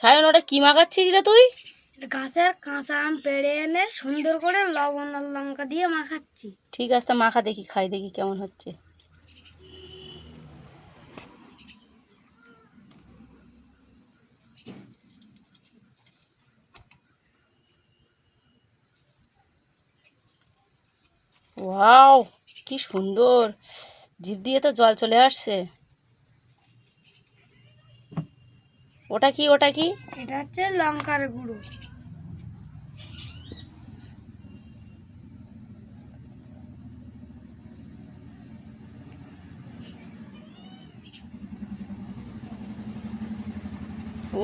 সায়ন, ওটা কি মাখাচ্ছিস রে তুই? গাছের কাঁচা আম পেড়ে এনে সুন্দর করে লবণ আর লঙ্কা দিয়ে মাখাচ্ছি। ঠিক আছে, তা মাখা দেখি, খাই দেখি কেমন হচ্ছে। ওয়াও, কি সুন্দর! জিভ দিয়ে তো জল চলে আসছে। ওটা কি, ওটা কি? এটা হচ্ছে লঙ্কার গুঁড়ো।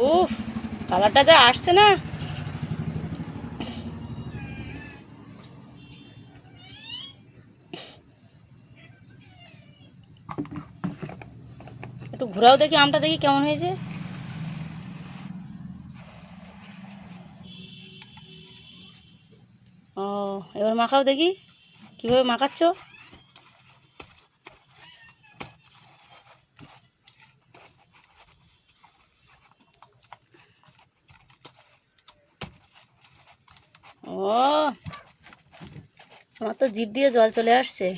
উফ, কালারটা যা আসছে না! একটু ঘোরাও দেখি আমটা, দেখি কেমন হয়েছে। ও, এবার মাখাও দেখি কিভাবে মাখাচ্ছ। ও, আমার তো জিভ দিয়ে জল চলে আসছে।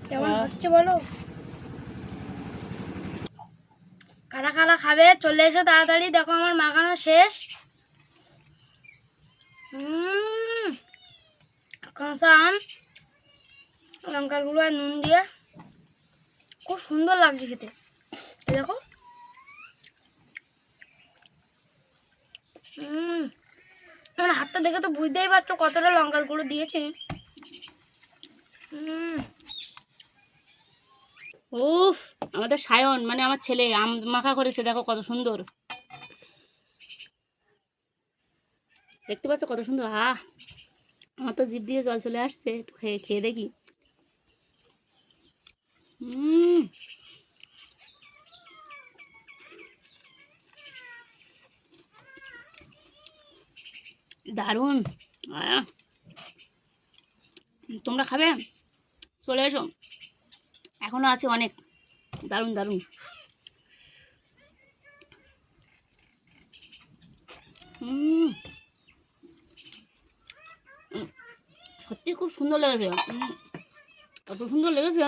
কেমন হচ্ছে বলো? কারা কারা খাবে চলে এসো তাড়াতাড়ি, দেখো আমার মাখানো শেষ। কাঁচা আম, লঙ্কার গুঁড়ো আর নুন দিয়ে খুব সুন্দর লাগছে খেতে। এই দেখো। আমার হাতটা দেখে তো বুঝতেই পারছো কতটা লঙ্কার গুঁড়ো দিয়েছে। উফ, আমাদের সায়ন মানে আমার ছেলে আম মাখা করেছে, দেখো কত সুন্দর। দেখতে পাচ্ছ কত সুন্দর? আমার তো জিভ দিয়ে জল চলে আসছে, একটু খেয়ে খেয়ে দেখি। দারুণ! তোমরা খাবে? চলে এসো, এখনো আছে অনেক। দারুণ দারুণ। সত্যি খুব সুন্দর লেগেছে, কত সুন্দর লেগেছে।